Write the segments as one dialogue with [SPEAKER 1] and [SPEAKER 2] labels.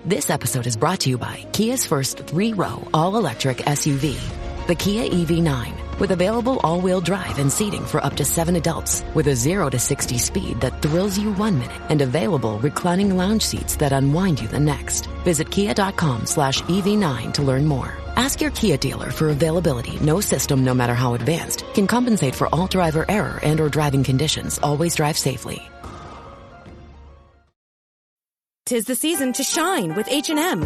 [SPEAKER 1] This episode is brought to you by Kia's first 3-row all-electric SUV, the Kia EV9, with available all-wheel drive and seating for up to 7 adults, with a 0 to 60 speed that thrills you 1 minute and available reclining lounge seats that unwind you the next. Visit kia.com/EV9 to learn more. Ask your Kia dealer for availability. No system, no matter how advanced, can compensate for all driver error and or driving conditions. Always drive safely.
[SPEAKER 2] 'Tis the season to shine with H&M.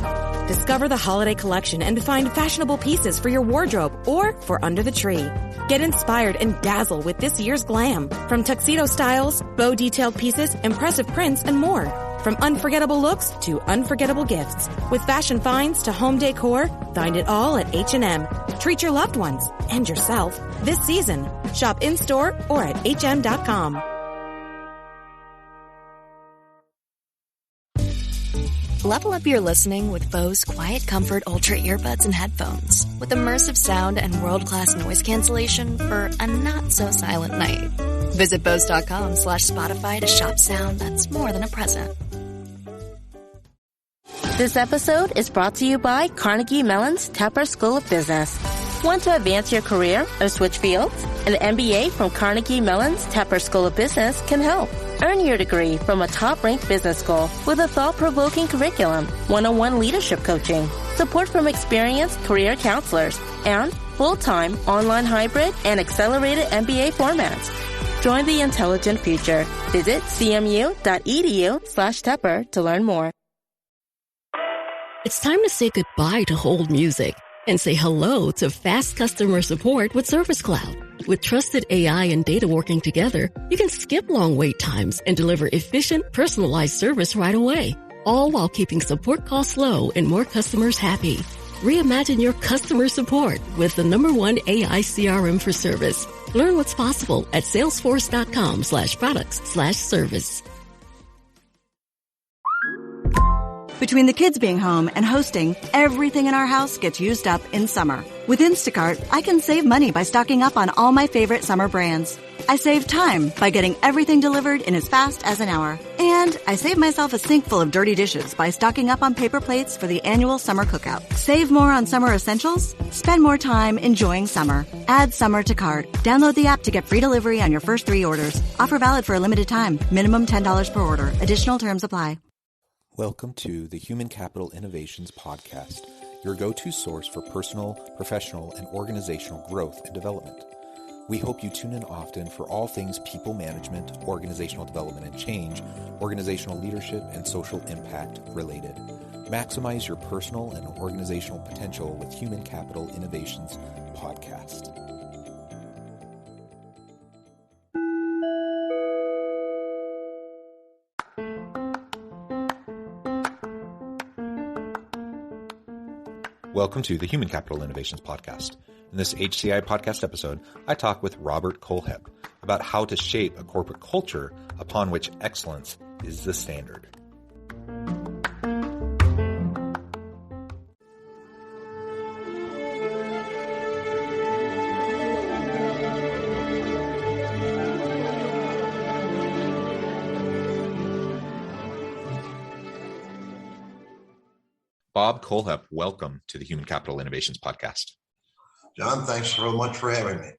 [SPEAKER 2] Discover the holiday collection and find fashionable pieces for your wardrobe or for under the tree. Get inspired and dazzle with this year's glam. From tuxedo styles, bow detailed pieces, impressive prints, and more. From unforgettable looks to unforgettable gifts. With fashion finds to home decor, find it all at H&M. Treat your loved ones and yourself this season. Shop in-store or at hm.com.
[SPEAKER 3] Level up your listening with Bose Quiet Comfort Ultra earbuds and headphones. With immersive sound and world-class noise cancellation for a not-so-silent night. Visit Bose.com/Spotify to shop sound that's more than a present.
[SPEAKER 4] This episode is brought to you by Carnegie Mellon's Tepper School of Business. Want to advance your career or switch fields? An MBA from Carnegie Mellon's Tepper School of Business can help. Earn your degree from a top-ranked business school with a thought-provoking curriculum, one-on-one leadership coaching, support from experienced career counselors, and full-time, online hybrid, and accelerated MBA formats. Join the intelligent future. Visit cmu.edu/Tepper to learn more.
[SPEAKER 5] It's time to say goodbye to hold music and say hello to fast customer support with Service Cloud. With trusted AI and data working together, you can skip long wait times and deliver efficient, personalized service right away, all while keeping support costs low and more customers happy. Reimagine your customer support with the #1 AI CRM for service. Learn what's possible at salesforce.com/products/service.
[SPEAKER 6] Between the kids being home and hosting, everything in our house gets used up in summer. With Instacart, I can save money by stocking up on all my favorite summer brands. I save time by getting everything delivered in as fast as an hour. And I save myself a sink full of dirty dishes by stocking up on paper plates for the annual summer cookout. Save more on summer essentials? Spend more time enjoying summer. Add summer to cart. Download the app to get free delivery on your first 3 orders. Offer valid for a limited time. Minimum $10 per order. Additional terms apply.
[SPEAKER 7] Welcome to the Human Capital Innovations Podcast, your go-to source for personal, professional, and organizational growth and development. We hope you tune in often for all things people management, organizational development and change, organizational leadership, and social impact related. Maximize your personal and organizational potential with Human Capital Innovations Podcast. Welcome to the Human Capital Innovations Podcast. In this HCI podcast episode, I talk with Robert Kohlhepp about how to shape a corporate culture upon which excellence is the standard. Bob Kohlhepp, welcome to the Human Capital Innovations Podcast.
[SPEAKER 8] John, thanks so much for having me.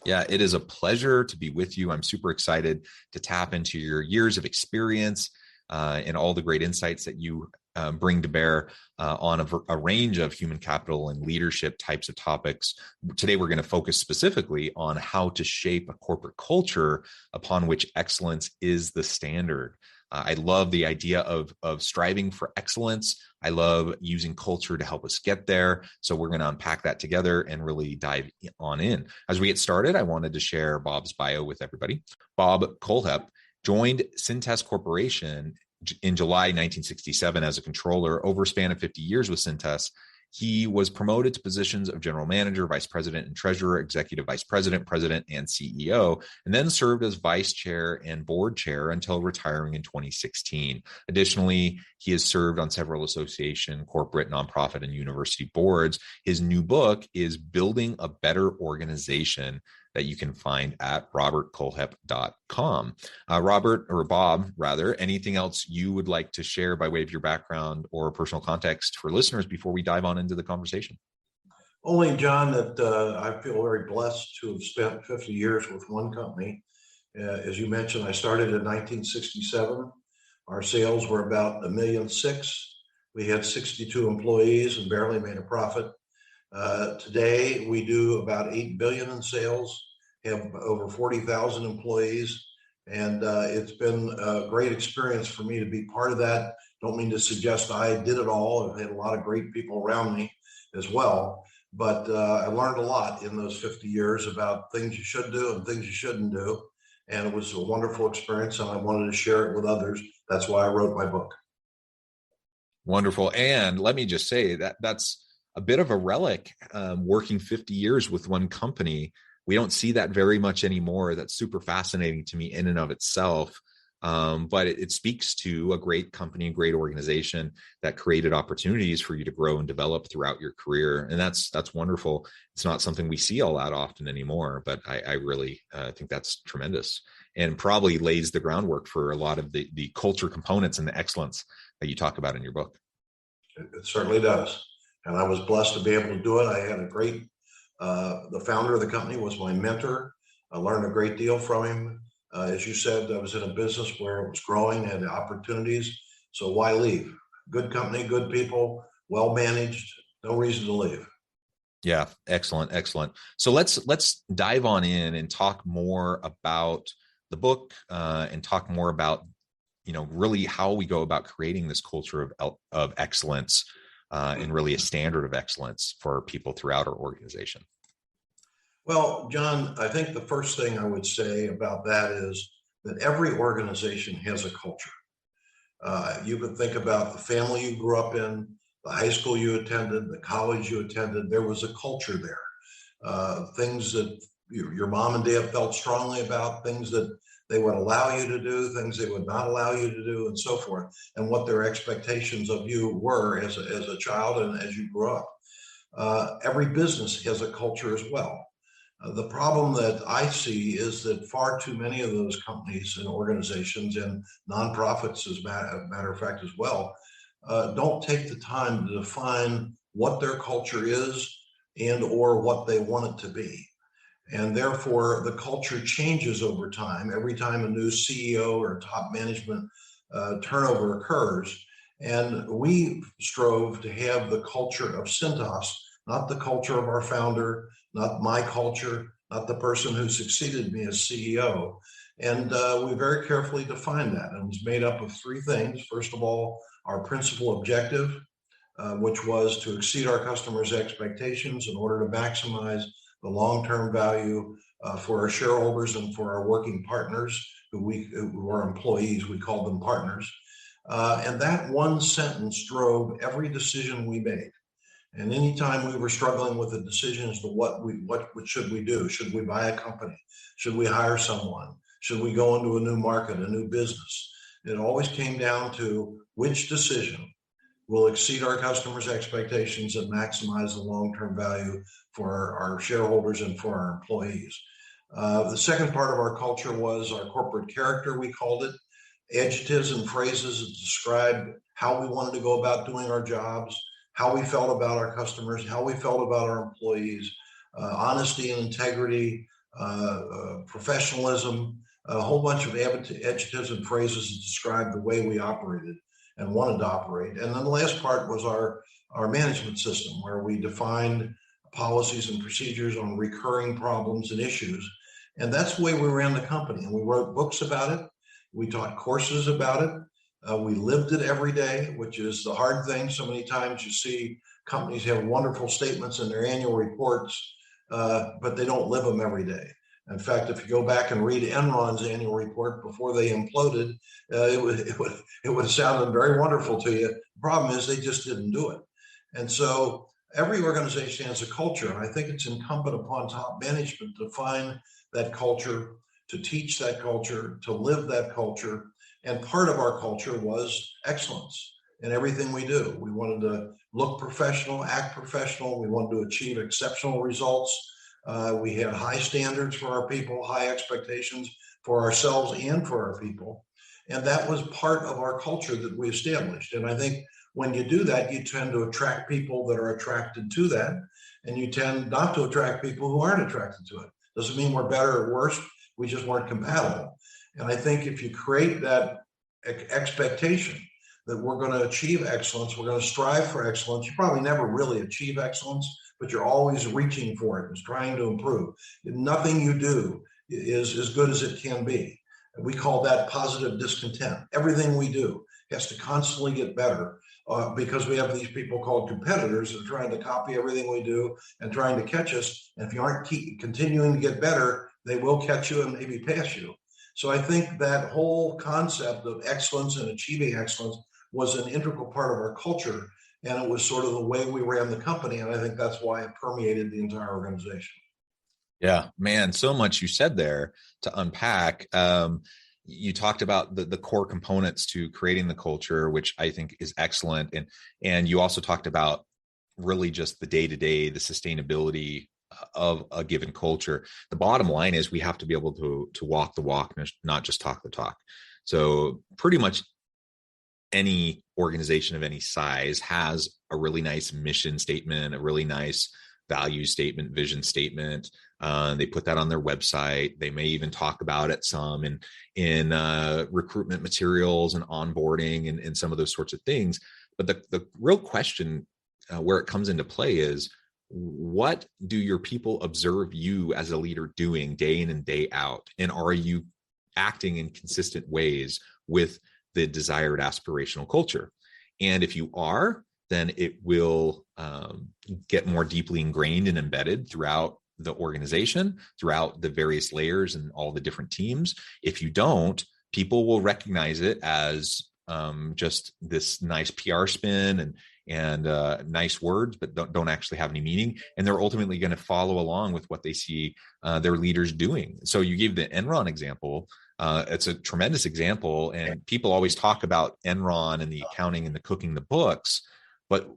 [SPEAKER 7] Yeah, it is a pleasure to be with you. I'm super excited to tap into your years of experience and all the great insights that you bring to bear on a range of human capital and leadership types of topics. Today, we're going to focus specifically on how to shape a corporate culture upon which excellence is the standard. I love the idea of striving for excellence. I love using culture to help us get there. So we're going to unpack that together and really dive on in. As we get started, I wanted to share Bob's bio with everybody. Bob Kohlhepp joined Cintas Corporation in July 1967 as a controller. Over a span of 50 years with Cintas, he was promoted to positions of general manager, vice president and treasurer, executive vice president, president, and CEO, and then served as vice chair and board chair until retiring in 2016. Additionally, he has served on several association, corporate, nonprofit, and university boards. His new book is Building a Better Organization, that you can find at robertkohlhepp.com. Robert, or Bob rather, anything else you would like to share by way of your background or personal context for listeners before we dive on into the conversation?
[SPEAKER 8] Only, John, that I feel very blessed to have spent 50 years with one company. As you mentioned, I started in 1967. Our sales were about $1.6 million. We had 62 employees and barely made a profit. Today, we do about $8 billion in sales, have over 40,000 employees, and it's been a great experience for me to be part of that. Don't mean to suggest I did it all. I've had a lot of great people around me as well, but I learned a lot in those 50 years about things you should do and things you shouldn't do, and it was a wonderful experience, and I wanted to share it with others. That's why I wrote my book.
[SPEAKER 7] Wonderful. And let me just say that that's a bit of a relic, working 50 years with one company. We don't see that very much anymore. That's super fascinating to me in and of itself. But it speaks to a great company, a great organization that created opportunities for you to grow and develop throughout your career. And that's wonderful. It's not something we see all that often anymore, but I really think that's tremendous and probably lays the groundwork for a lot of the culture components and the excellence that you talk about in your book.
[SPEAKER 8] It certainly does. And I was blessed to be able to do it. I had a great, the founder of the company was my mentor. I learned a great deal from him. As you said, I was in a business where it was growing, had opportunities. So why leave? Good company, good people, well managed, no reason to leave.
[SPEAKER 7] Yeah, excellent, excellent. So let's dive on in and talk more about the book and talk more about, really how we go about creating this culture of excellence and really a standard of excellence for people throughout our organization.
[SPEAKER 8] Well, John, I think the first thing I would say about that is that every organization has a culture. You could think about the family you grew up in, the high school you attended, the college you attended. There was a culture there. Things that your mom and dad felt strongly about, things that they would allow you to do, things they would not allow you to do, and so forth, and what their expectations of you were as a child and as you grew up. Every business has a culture as well. The problem that I see is that far too many of those companies and organizations and nonprofits, as a matter of fact, as well, don't take the time to define what their culture is and or what they want it to be. And therefore, the culture changes over time. Every time a new CEO or top management turnover occurs. And we strove to have the culture of Cintas, not the culture of our founder, not my culture, not the person who succeeded me as CEO. And we very carefully defined that. And it was made up of three things. First of all, our principal objective, which was to exceed our customers' expectations in order to maximize the long-term value for our shareholders and for our working partners, who are employees. We called them partners. And that one sentence drove every decision we made. And anytime we were struggling with a decision as to what should we do? Should we buy a company? Should we hire someone? Should we go into a new market, a new business? It always came down to which decision will exceed our customers' expectations and maximize the long-term value for our shareholders and for our employees. The second part of our culture was our corporate character, we called it. Adjectives and phrases that describe how we wanted to go about doing our jobs, how we felt about our customers, how we felt about our employees, honesty and integrity, professionalism, a whole bunch of adjectives and phrases that describe the way we operated and wanted to operate. And then the last part was our management system, where we defined policies and procedures on recurring problems and issues. And that's the way we ran the company. And we wrote books about it. We taught courses about it. We lived it every day, which is the hard thing. So many times you see companies have wonderful statements in their annual reports, but they don't live them every day. In fact, if you go back and read Enron's annual report before they imploded, it would have sounded very wonderful to you. The problem is they just didn't do it. And so every organization has a culture, and I think it's incumbent upon top management to find that culture, to teach that culture, to live that culture. And part of our culture was excellence in everything we do. We wanted to look professional, act professional. We wanted to achieve exceptional results. We had high standards for our people, high expectations for ourselves and for our people. And that was part of our culture that we established. And I think when you do that, you tend to attract people that are attracted to that. And you tend not to attract people who aren't attracted to it. Doesn't mean we're better or worse. We just weren't compatible. And I think if you create that expectation that we're going to achieve excellence, we're going to strive for excellence, you probably never really achieve excellence, but you're always reaching for it and trying to improve. Nothing you do is as good as it can be. And we call that positive discontent. Everything we do has to constantly get better because we have these people called competitors that are trying to copy everything we do and trying to catch us. And if you aren't continuing to get better, they will catch you and maybe pass you. So I think that whole concept of excellence and achieving excellence was an integral part of our culture. And it was sort of the way we ran the company. And I think that's why it permeated the entire organization.
[SPEAKER 7] Yeah, man, so much you said there to unpack. You talked about the core components to creating the culture, which I think is excellent. And you also talked about really just the day-to-day, the sustainability of a given culture. The bottom line is we have to be able to walk the walk, not just talk the talk. So pretty much any organization of any size has a really nice mission statement, a really nice value statement, vision statement. They put that on their website. They may even talk about it some in recruitment materials and onboarding and some of those sorts of things. But the real question where it comes into play is, what do your people observe you as a leader doing day in and day out? And are you acting in consistent ways with the desired aspirational culture? And if you are, then it will get more deeply ingrained and embedded throughout the organization, throughout the various layers and all the different teams. If you don't, people will recognize it as just this nice PR spin and nice words, but don't actually have any meaning. And they're ultimately going to follow along with what they see their leaders doing. So you gave the Enron example. It's a tremendous example. And people always talk about Enron and the accounting and the cooking the books. But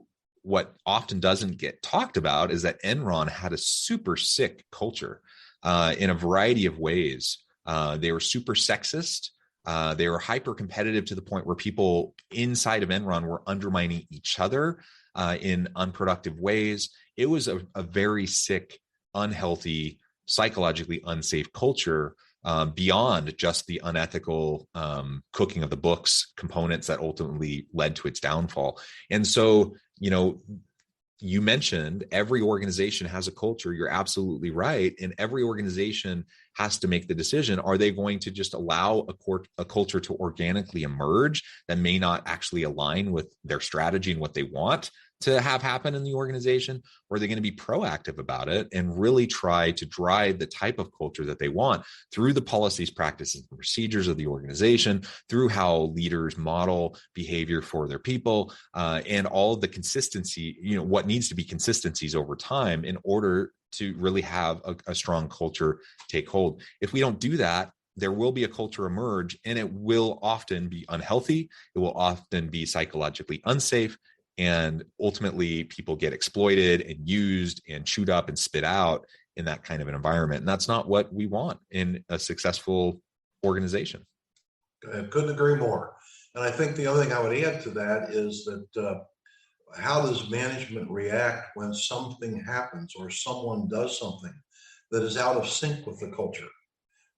[SPEAKER 7] what often doesn't get talked about is that Enron had a super sick culture in a variety of ways. They were super sexist. They were hyper competitive to the point where people inside of Enron were undermining each other in unproductive ways. It was a very sick, unhealthy, psychologically unsafe culture beyond just the unethical cooking of the books components that ultimately led to its downfall. And so, you mentioned every organization has a culture. You're absolutely right. And every organization has to make the decision. Are they going to just allow a culture to organically emerge that may not actually align with their strategy and what they want to have happen in the organization? Or are they going to be proactive about it and really try to drive the type of culture that they want through the policies, practices, and procedures of the organization, through how leaders model behavior for their people, and all of the consistency, what needs to be consistencies over time in order to really have a strong culture take hold. If we don't do that, there will be a culture emerge, and it will often be unhealthy. It will often be psychologically unsafe. And ultimately, people get exploited and used and chewed up and spit out in that kind of an environment. And that's not what we want in a successful organization.
[SPEAKER 8] I couldn't agree more. And I think the other thing I would add to that is that how does management react when something happens or someone does something that is out of sync with the culture?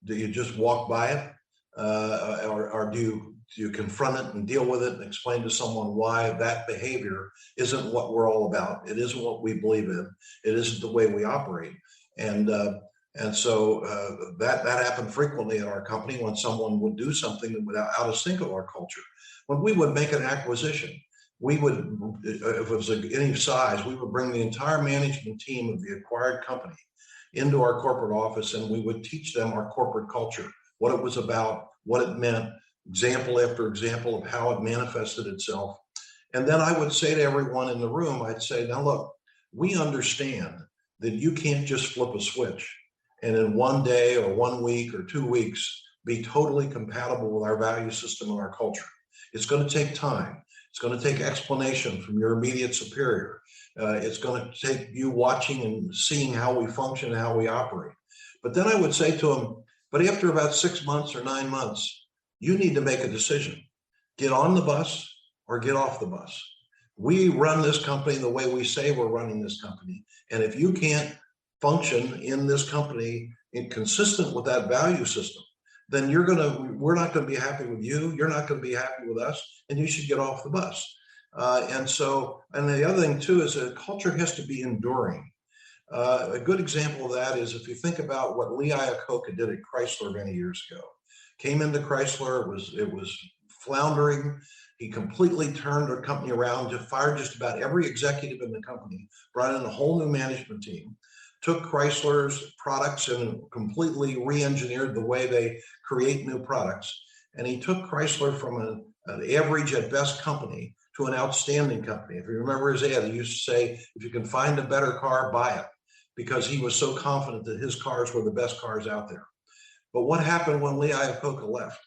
[SPEAKER 8] Do you just walk by it? Or do you confront it and deal with it and explain to someone why that behavior isn't what we're all about? It isn't what we believe in. It isn't the way we operate. And so that happened frequently in our company when someone would do something that was out of sync with our culture. When we would make an acquisition, we would, if it was any size, we would bring the entire management team of the acquired company into our corporate office, and we would teach them our corporate culture, what it was about, what it meant, example after example of how it manifested itself. And then I would say to everyone in the room, I'd say, now look, we understand that you can't just flip a switch and in one day or 1 week or 2 weeks be totally compatible with our value system and our culture. It's going to take time. It's going to take explanation from your immediate superior. It's going to take you watching and seeing how we function and how we operate. But then I would say to him, but after about 6 months or 9 months, you need to make a decision. Get on the bus or get off the bus. We run this company the way we say we're running this company. And if you can't function in this company consistent with that value system, then we're not going to be happy with you. You're not going to be happy with us, and you should get off the bus. And the other thing too is that culture has to be enduring. A good example of that is if you think about what Lee Iacocca did at Chrysler many years ago. Came into Chrysler, it was floundering. He completely turned the company around, just fired just about every executive in the company, brought in a whole new management team, took Chrysler's products and completely re-engineered the way they create new products. And he took Chrysler from an average at best company to an outstanding company. If you remember his ad, he used to say, if you can find a better car, buy it, because he was so confident that his cars were the best cars out there. But what happened when Lee Iacocca left?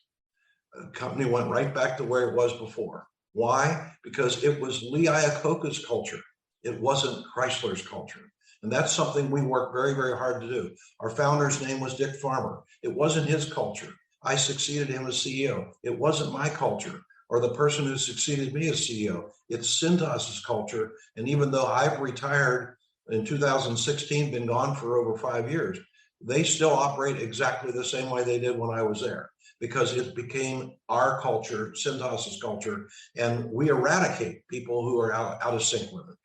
[SPEAKER 8] The company went right back to where it was before. Why? Because it was Lee Iacocca's culture. It wasn't Chrysler's culture. And that's something we work very, very hard to do. Our founder's name was Dick Farmer. It wasn't his culture. I succeeded him as CEO. It wasn't my culture, or the person who succeeded me as CEO. It's Cintas's culture. And even though I've retired in 2016, been gone for over 5 years, they still operate exactly the same way they did when I was there, because it became our culture, Cintas's culture, and we eradicate people who are out of sync with it.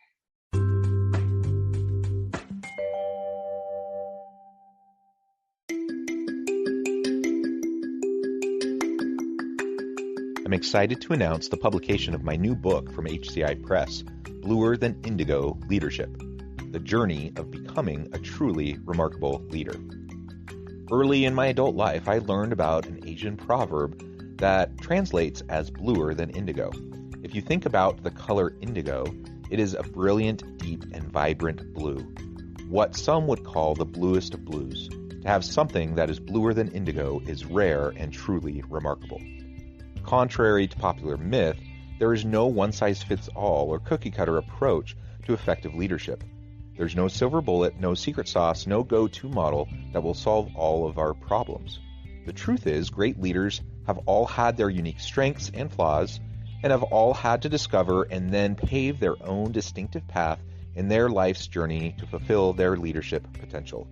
[SPEAKER 7] I'm excited to announce the publication of my new book from HCI Press, Bluer Than Indigo Leadership: The Journey of Becoming a Truly Remarkable Leader. Early in my adult life, I learned about an Asian proverb that translates as bluer than indigo. If you think about the color indigo, it is a brilliant, deep, and vibrant blue, what some would call the bluest of blues. To have something that is bluer than indigo is rare and truly remarkable. Contrary to popular myth, there is no one-size-fits-all or cookie-cutter approach to effective leadership. There's no silver bullet, no secret sauce, no go-to model that will solve all of our problems. The truth is, great leaders have all had their unique strengths and flaws, and have all had to discover and then pave their own distinctive path in their life's journey to fulfill their leadership potential.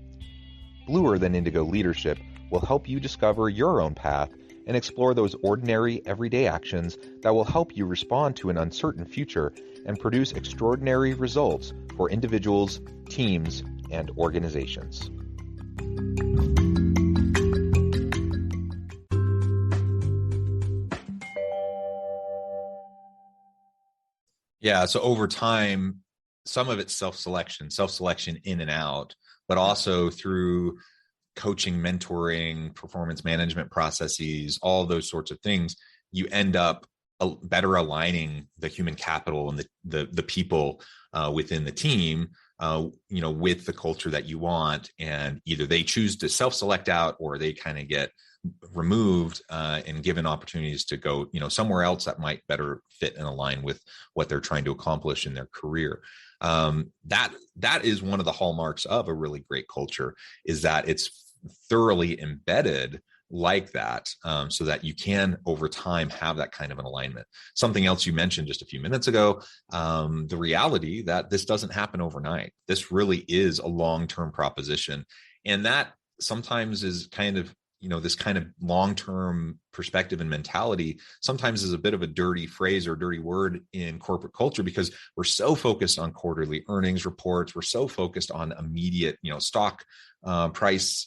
[SPEAKER 7] Bluer Than Indigo Leadership will help you discover your own path and explore those ordinary, everyday actions that will help you respond to an uncertain future and produce extraordinary results for individuals, teams, and organizations. Yeah, so over time, some of it's self-selection in and out, but also through coaching, mentoring, performance management processes, all those sorts of things, you end up better aligning the human capital and the people within the team, with the culture that you want. And either they choose to self-select out, or they kind of get removed and given opportunities to go, somewhere else that might better fit and align with what they're trying to accomplish in their career. That is one of the hallmarks of a really great culture, is that it's thoroughly embedded like that, so that you can over time have that kind of an alignment. Something else you mentioned just a few minutes ago, the reality that this doesn't happen overnight. This really is a long-term proposition, and that sometimes is kind of, this kind of long-term perspective and mentality sometimes is a bit of a dirty phrase or dirty word in corporate culture, because we're so focused on quarterly earnings reports. We're so focused on immediate, stock prices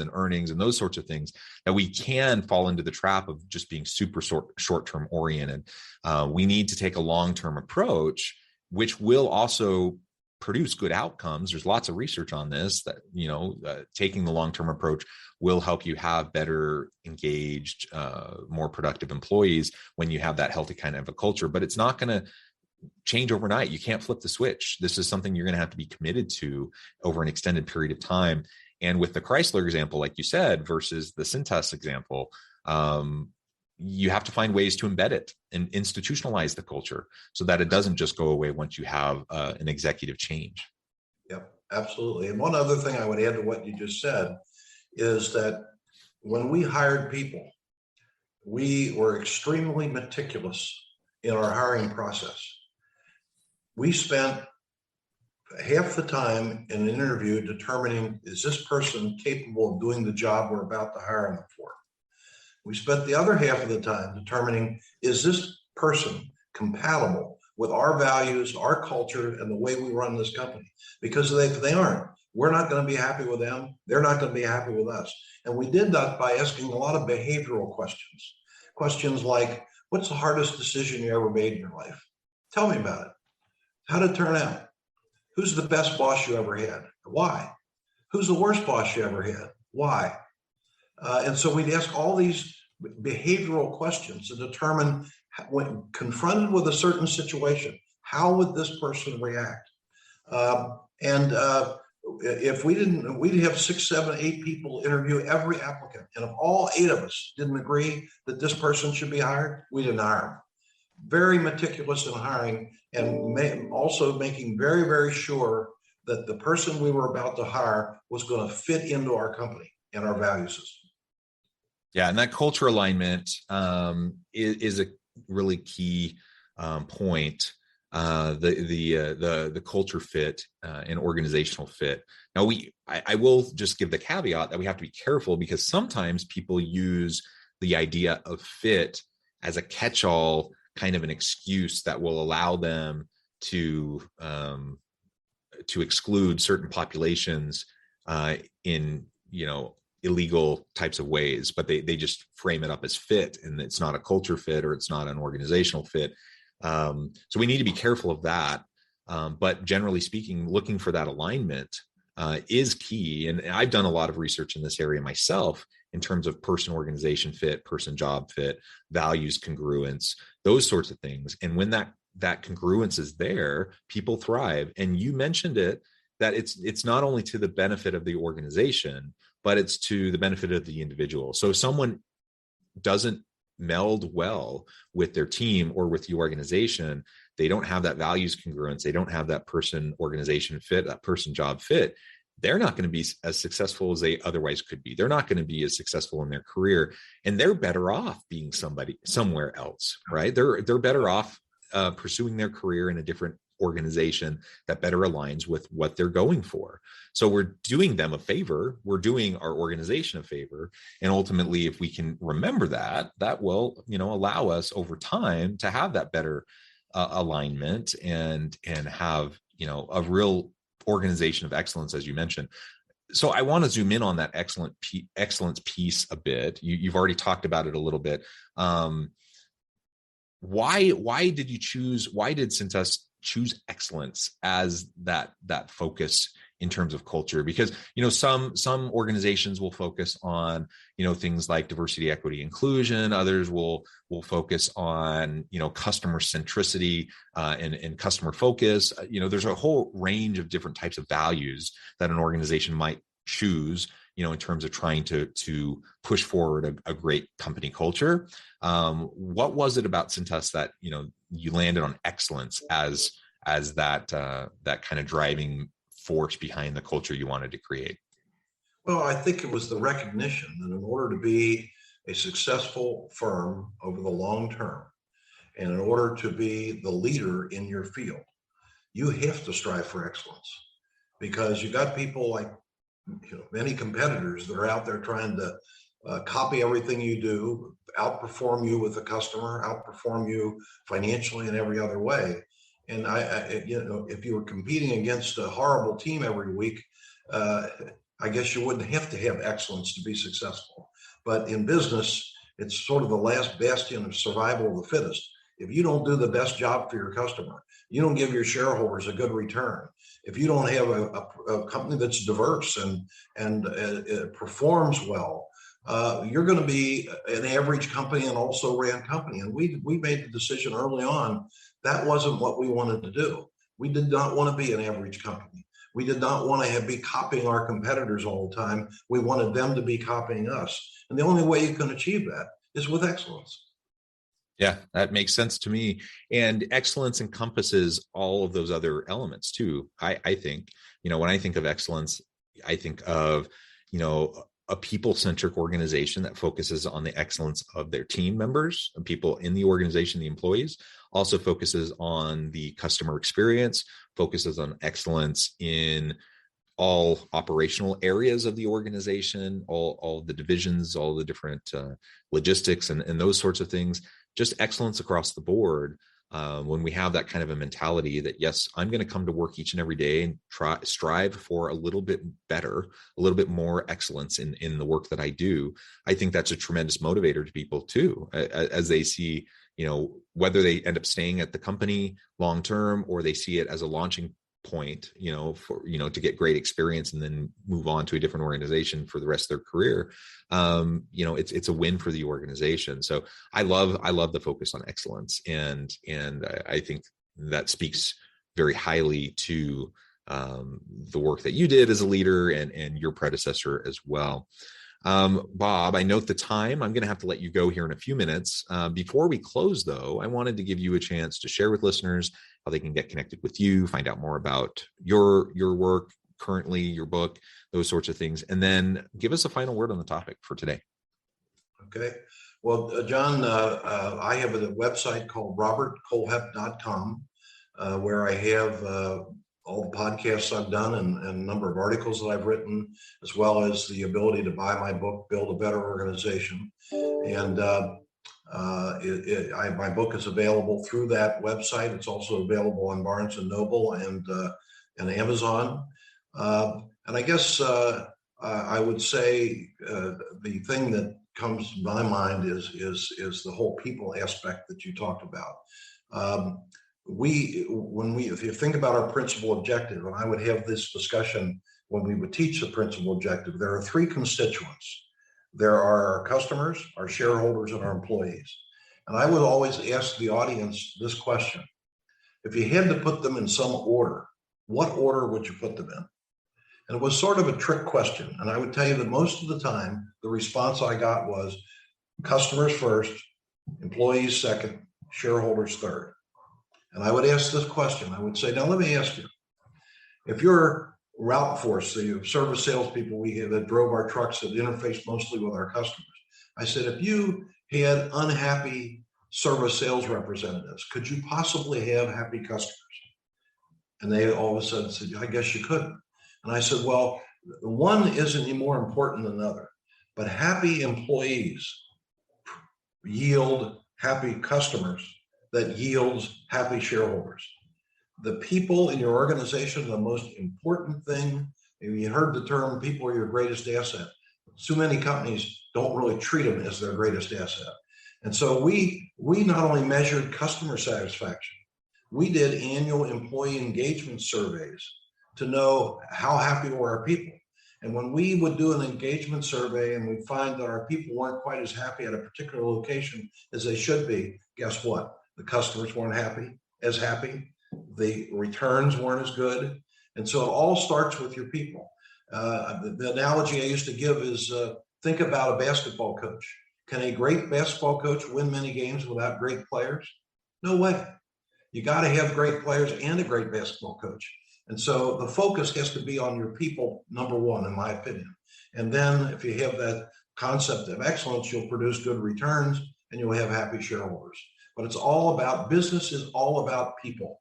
[SPEAKER 7] and earnings and those sorts of things, that we can fall into the trap of just being super short-term oriented. We need to take a long-term approach, which will also produce good outcomes. There's lots of research on this that, taking the long-term approach will help you have better engaged, more productive employees when you have that healthy kind of a culture. But it's not going to change overnight. You can't flip the switch. This is something you're going to have to be committed to over an extended period of time. And with the Chrysler example, like you said, versus the Cintas example, you have to find ways to embed it and institutionalize the culture so that it doesn't just go away once you have an executive change.
[SPEAKER 8] Yep, absolutely. And one other thing I would add to what you just said is that when we hired people, we were extremely meticulous in our hiring process. We spent half the time in an interview determining, is this person capable of doing the job we're about to hire them for? We spent the other half of the time determining, is this person compatible with our values, our culture, and the way we run this company? Because if they aren't, we're not going to be happy with them. They're not going to be happy with us. And we did that by asking a lot of behavioral questions. Questions like, what's the hardest decision you ever made in your life? Tell me about it. How did it turn out? Who's the best boss you ever had? Why? Who's the worst boss you ever had? Why? And so we'd ask all these behavioral questions to determine, when confronted with a certain situation, how would this person react? If we didn't, we'd have 6, 7, 8 people interview every applicant. And if all 8 of us didn't agree that this person should be hired, we didn't hire them. Very meticulous in hiring, and also making very, very sure that the person we were about to hire was going to fit into our company and our value system.
[SPEAKER 7] Yeah, and that culture alignment is a really key point. The culture fit and organizational fit. Now, I will just give the caveat that we have to be careful, because sometimes people use the idea of fit as a catch-all kind of an excuse that will allow them to exclude certain populations in illegal types of ways, but they just frame it up as fit, and it's not a culture fit or it's not an organizational fit. So we need to be careful of that. But generally speaking, looking for that alignment is key. And I've done a lot of research in this area myself in terms of person-organization fit, person-job fit, values congruence, those sorts of things. And when that congruence is there, people thrive. And you mentioned it, that it's not only to the benefit of the organization, but it's to the benefit of the individual. So if someone doesn't meld well with their team or with the organization, they don't have that values congruence, they don't have that person-organization fit, that person-job fit, they're not going to be as successful as they otherwise could be. They're not going to be as successful in their career, and they're better off being somewhere else, right? They're better off pursuing their career in a different organization that better aligns with what they're going for. So we're doing them a favor, we're doing our organization a favor, and ultimately, if we can remember that will, allow us over time to have that better alignment and have, a real organization of excellence, as you mentioned. So I want to zoom in on that excellence piece a bit. You've already talked about it a little bit. Why did Cintas choose excellence as that focus in terms of culture? Because some organizations will focus on things like diversity, equity, inclusion. Others will focus on customer centricity and customer focus. There's a whole range of different types of values that an organization might choose in terms of trying to push forward a great company culture. What was it about Cintas that you landed on excellence as that kind of driving force behind the culture you wanted to create?
[SPEAKER 8] Well, I think it was the recognition that in order to be a successful firm over the long term, and in order to be the leader in your field, you have to strive for excellence, because you got people like many competitors that are out there trying to copy everything you do, outperform you with the customer, outperform you financially in every other way. And if you were competing against a horrible team every week, I guess you wouldn't have to have excellence to be successful. But in business, it's sort of the last bastion of survival of the fittest. If you don't do the best job for your customer, you don't give your shareholders a good return, if you don't have a company that's diverse and it performs well, you're going to be an average company and also ran company. And we made the decision early on that wasn't what we wanted to do. We did not want to be an average company. We did not want to be copying our competitors all the time. We wanted them to be copying us. And the only way you can achieve that is with excellence.
[SPEAKER 7] Yeah, that makes sense to me. And excellence encompasses all of those other elements too. I think, when I think of excellence, I think of, a people-centric organization that focuses on the excellence of their team members and people in the organization, the employees, also focuses on the customer experience, focuses on excellence in all operational areas of the organization, all the divisions, all the different logistics and those sorts of things, just excellence across the board. When we have that kind of a mentality that, yes, I'm going to come to work each and every day and strive for a little bit better, a little bit more excellence in the work that I do, I think that's a tremendous motivator to people too, as they see, whether they end up staying at the company long term or they see it as a launching point, to get great experience and then move on to a different organization for the rest of their career. It's a win for the organization. So I love the focus on excellence, and I think that speaks very highly to the work that you did as a leader and your predecessor as well. Bob, I note the time. I'm going to have to let you go here in a few minutes. Before we close, though, I wanted to give you a chance to share with listeners how they can get connected with you, find out more about your work currently, your book, those sorts of things, and then give us a final word on the topic for today.
[SPEAKER 8] Okay. Well, John, I have a website called robertkohlhepp.com, where I have all the podcasts I've done and a number of articles that I've written, as well as the ability to buy my book, Build a Better Organization. And my book is available through that website. It's also available on Barnes & Noble and Amazon. And I guess I would say the thing that comes to my mind is the whole people aspect that you talked about. If you think about our principal objective, and I would have this discussion when we would teach the principal objective, there are three constituents. There are our customers, our shareholders, and our employees. And I would always ask the audience this question: if you had to put them in some order, what order would you put them in? And it was sort of a trick question. And I would tell you that most of the time, the response I got was customers first, employees second, shareholders third. And I would ask this question. I would say, now let me ask you, if your route force, the service salespeople that drove our trucks that interfaced mostly with our customers, I said, if you had unhappy service sales representatives, could you possibly have happy customers? And they all of a sudden said, I guess you couldn't. And I said, well, one isn't any more important than another, but happy employees yield happy customers that yields happy shareholders. The people in your organization are the most important thing. You heard the term, people are your greatest asset. Too many companies don't really treat them as their greatest asset. And so we not only measured customer satisfaction, we did annual employee engagement surveys to know how happy were our people. And when we would do an engagement survey and we'd find that our people weren't quite as happy at a particular location as they should be, guess what? The customers weren't as happy. The returns weren't as good. And so it all starts with your people. The analogy I used to give is think about a basketball coach. Can a great basketball coach win many games without great players? No way. You got to have great players and a great basketball coach. And so the focus has to be on your people, number one, in my opinion. And then if you have that concept of excellence, you'll produce good returns and you'll have happy shareholders. But it's all about, business is all about people.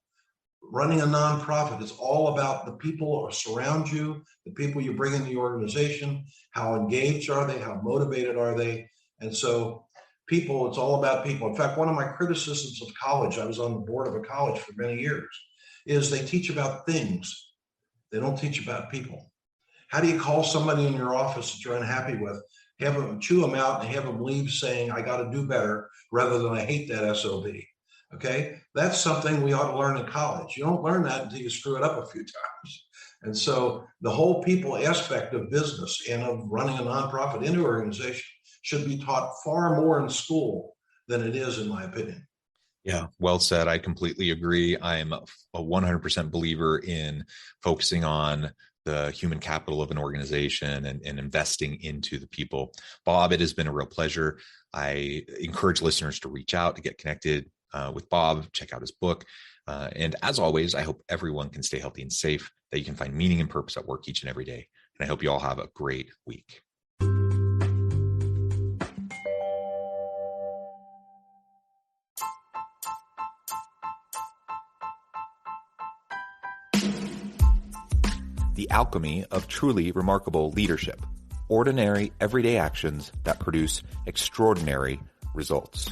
[SPEAKER 8] Running a nonprofit is all about the people who surround you, the people you bring into the organization, how engaged are they, how motivated are they? And so people, it's all about people. In fact, one of my criticisms of college, I was on the board of a college for many years, is they teach about things. They don't teach about people. How do you call somebody in your office that you're unhappy with, have them chew them out and have them leave saying, I got to do better, rather than I hate that SOB? Okay, that's something we ought to learn in college. You don't learn that until you screw it up a few times. And so the whole people aspect of business and of running a nonprofit into organization should be taught far more in school than it is, in my opinion.
[SPEAKER 7] Yeah, well said. I completely agree. I'm a 100% believer in focusing on the human capital of an organization and investing into the people. Bob, it has been a real pleasure. I encourage listeners to reach out, to get connected with Bob, check out his book. And as always, I hope everyone can stay healthy and safe, that you can find meaning and purpose at work each and every day. And I hope you all have a great week. The alchemy of truly remarkable leadership. Ordinary, everyday actions that produce extraordinary results.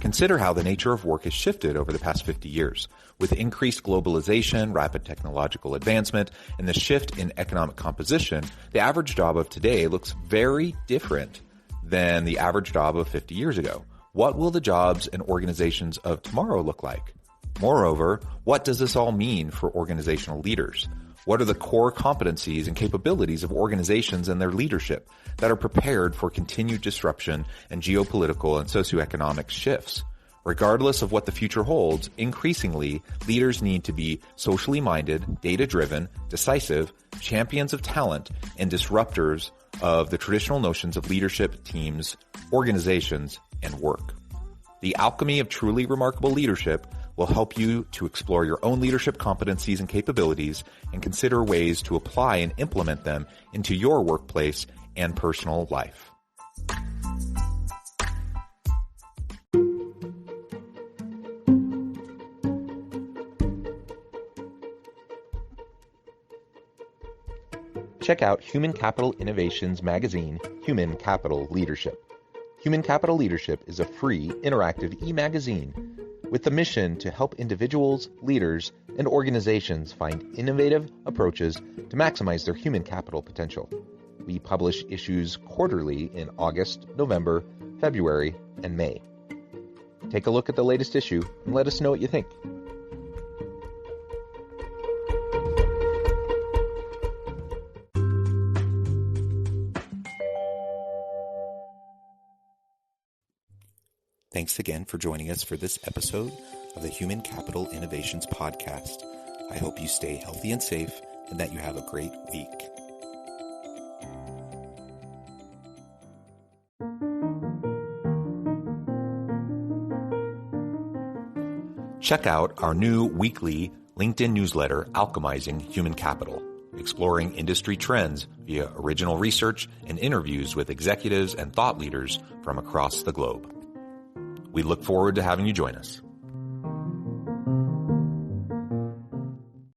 [SPEAKER 7] Consider how the nature of work has shifted over the past 50 years. With increased globalization, rapid technological advancement, and the shift in economic composition, the average job of today looks very different than the average job of 50 years ago. What will the jobs and organizations of tomorrow look like? Moreover, what does this all mean for organizational leaders? What are the core competencies and capabilities of organizations and their leadership that are prepared for continued disruption and geopolitical and socioeconomic shifts? Regardless of what the future holds, increasingly, leaders need to be socially minded, data-driven, decisive, champions of talent, and disruptors of the traditional notions of leadership, teams, organizations, and work. The alchemy of truly remarkable leadership will help you to explore your own leadership competencies and capabilities and consider ways to apply and implement them into your workplace and personal life. Check out Human Capital Innovations magazine, Human Capital Leadership. Human Capital Leadership is a free, interactive e-magazine with the mission to help individuals, leaders, and organizations find innovative approaches to maximize their human capital potential. We publish issues quarterly in August, November, February, and May. Take a look at the latest issue and let us know what you think. Thanks again for joining us for this episode of the Human Capital Innovations Podcast. I hope you stay healthy and safe and that you have a great week. Check out our new weekly LinkedIn newsletter, Alchemizing Human Capital, exploring industry trends via original research and interviews with executives and thought leaders from across the globe. We look forward to having you join us.